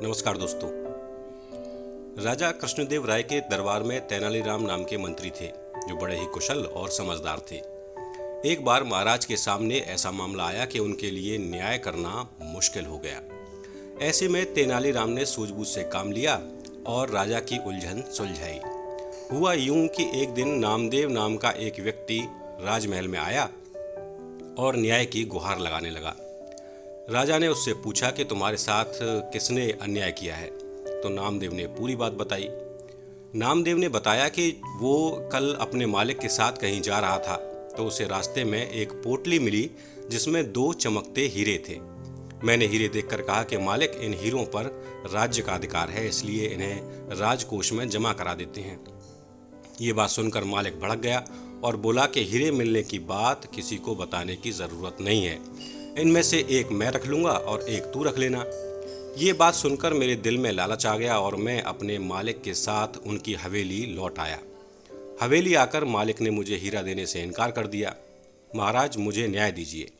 नमस्कार दोस्तों। राजा कृष्णदेव राय के दरबार में तेनालीराम नाम के मंत्री थे जो बड़े ही कुशल और समझदार थे। एक बार महाराज के सामने ऐसा मामला आया कि उनके लिए न्याय करना मुश्किल हो गया। ऐसे में तेनालीराम ने सूझबूझ से काम लिया और राजा की उलझन सुलझाई। हुआ यूं कि एक दिन नामदेव नाम का एक व्यक्ति राजमहल में आया और न्याय की गुहार लगाने लगा। राजा ने उससे पूछा कि तुम्हारे साथ किसने अन्याय किया है। तो नामदेव ने पूरी बात बताई। नामदेव ने बताया कि वो कल अपने मालिक के साथ कहीं जा रहा था तो उसे रास्ते में एक पोटली मिली जिसमें 2 चमकते हीरे थे। मैंने हीरे देखकर कहा कि मालिक, इन हीरों पर राज्य का अधिकार है, इसलिए इन्हें राजकोष में जमा करा देते हैं। ये बात सुनकर मालिक भड़क गया और बोला कि हीरे मिलने की बात किसी को बताने की ज़रूरत नहीं है, इनमें से एक मैं रख लूँगा और एक तू रख लेना। ये बात सुनकर मेरे दिल में लालच आ गया और मैं अपने मालिक के साथ उनकी हवेली लौट आया। हवेली आकर मालिक ने मुझे हीरा देने से इनकार कर दिया। महाराज, मुझे न्याय दीजिए।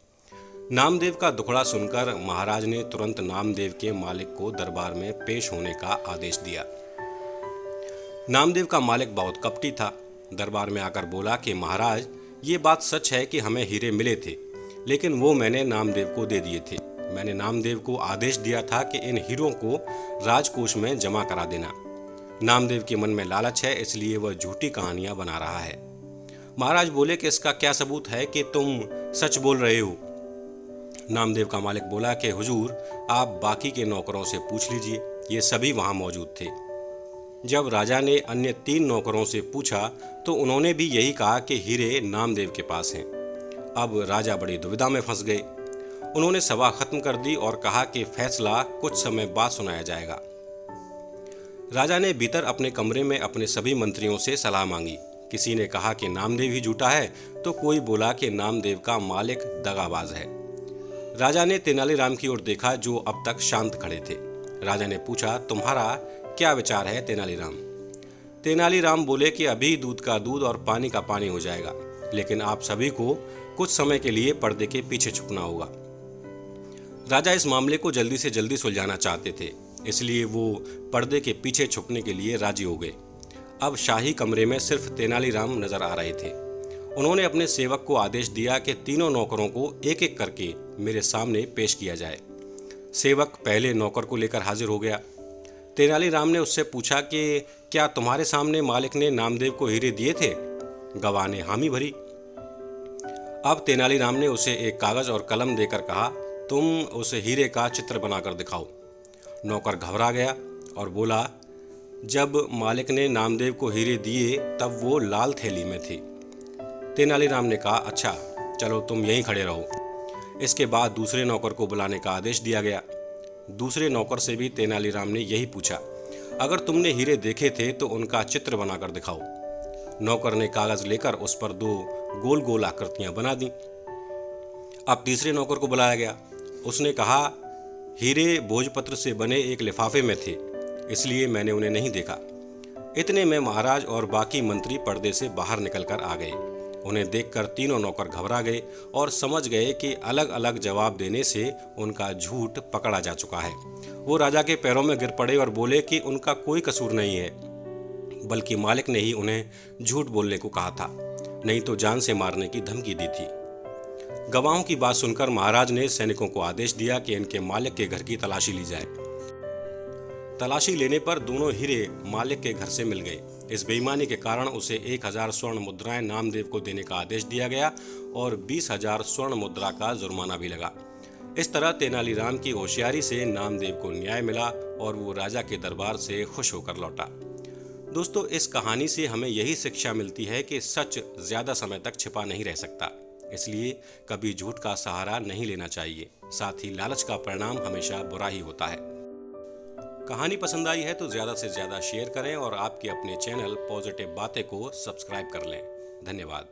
नामदेव का दुखड़ा सुनकर महाराज ने तुरंत नामदेव के मालिक को दरबार में पेश होने का आदेश दिया। नामदेव का मालिक बहुत कपटी था। दरबार में आकर बोला कि महाराज, ये बात सच है कि हमें हीरे मिले थे, लेकिन वो मैंने नामदेव को दे दिए थे। मैंने नामदेव को आदेश दिया था कि इन हीरों को राजकोष में जमा करा देना। नामदेव के मन में लालच है, इसलिए वह झूठी कहानियां बना रहा है। महाराज बोले कि इसका क्या सबूत है कि तुम सच बोल रहे हो। नामदेव का मालिक बोला कि हुजूर, आप बाकी के नौकरों से पूछ लीजिए, ये सभी वहां मौजूद थे। जब राजा ने अन्य 3 नौकरों से पूछा तो उन्होंने भी यही कहा कि हीरे नामदेव के पास हैं। अब राजा बड़ी दुविधा में फंस गए। उन्होंने सभा खत्म कर दी और कहा कि फैसला कुछ समय बाद सुनाया जाएगा। राजा ने भीतर अपने कमरे में अपने सभी मंत्रियों से सलाह मांगी। किसी ने कहा कि नामदेव ही झूठा है, तो कोई बोला कि नामदेव का मालिक दगाबाज है। राजा ने तेनालीराम की ओर देखा जो अब तक शांत खड़े थे। राजा ने पूछा, तुम्हारा क्या विचार है तेनालीराम? तेनालीराम बोले कि अभी दूध का दूध और पानी का पानी हो जाएगा, लेकिन आप सभी को कुछ समय के लिए पर्दे के पीछे छुपना होगा। राजा इस मामले को जल्दी से जल्दी सुलझाना चाहते थे, इसलिए वो पर्दे के पीछे छुपने के लिए राजी हो गए। अब शाही कमरे में सिर्फ तेनालीराम नजर आ रहे थे। उन्होंने अपने सेवक को आदेश दिया कि तीनों नौकरों को एक एक करके मेरे सामने पेश किया जाए। सेवक पहले नौकर को लेकर हाजिर हो गया। तेनालीराम ने उससे पूछा कि क्या तुम्हारे सामने मालिक ने नामदेव को हीरे दिए थे? गवाह ने हामी भरी। अब तेनालीराम ने उसे एक कागज और कलम देकर कहा, तुम उस हीरे का चित्र बनाकर दिखाओ। नौकर घबरा गया और बोला, जब मालिक ने नामदेव को हीरे दिए तब वो लाल थैली में थे। तेनालीराम ने कहा, अच्छा चलो तुम यहीं खड़े रहो। इसके बाद दूसरे नौकर को बुलाने का आदेश दिया गया। दूसरे नौकर से भी तेनालीराम ने यही पूछा, अगर तुमने हीरे देखे थे तो उनका चित्र बनाकर दिखाओ। नौकर ने कागज लेकर उस पर 2 गोल गोल आकृतियां बना दी। अब तीसरे नौकर को बुलाया गया। उसने कहा, हीरे भोजपत्र से बने एक लिफाफे में थे, इसलिए मैंने उन्हें नहीं देखा। इतने में महाराज और बाकी मंत्री पर्दे से बाहर निकलकर आ गए। उन्हें देखकर तीनों नौकर घबरा गए और समझ गए कि अलग अलग जवाब देने से उनका झूठ पकड़ा जा चुका है। वो राजा के पैरों में गिर पड़े और बोले कि उनका कोई कसूर नहीं है, बल्कि मालिक ने ही उन्हें झूठ बोलने को कहा था, नहीं तो जान से मारने की धमकी दी थी। गवाहों की बात सुनकर महाराज ने सैनिकों को आदेश दिया कि इनके मालिक के घर की तलाशी ली जाए। तलाशी लेने पर दोनों हीरे मालिक के घर से मिल गए। इस बेईमानी के कारण उसे 1000 स्वर्ण मुद्राएं नामदेव को देने का आदेश दिया गया और 20,000 स्वर्ण मुद्रा का जुर्माना भी लगा। इस तरह तेनालीराम की होशियारी से नामदेव को न्याय मिला और वो राजा के दरबार से खुश होकर लौटा। दोस्तों, इस कहानी से हमें यही शिक्षा मिलती है कि सच ज्यादा समय तक छिपा नहीं रह सकता, इसलिए कभी झूठ का सहारा नहीं लेना चाहिए। साथ ही लालच का परिणाम हमेशा बुरा ही होता है। कहानी पसंद आई है तो ज़्यादा से ज़्यादा शेयर करें और आपके अपने चैनल पॉजिटिव बातें को सब्सक्राइब कर लें। धन्यवाद।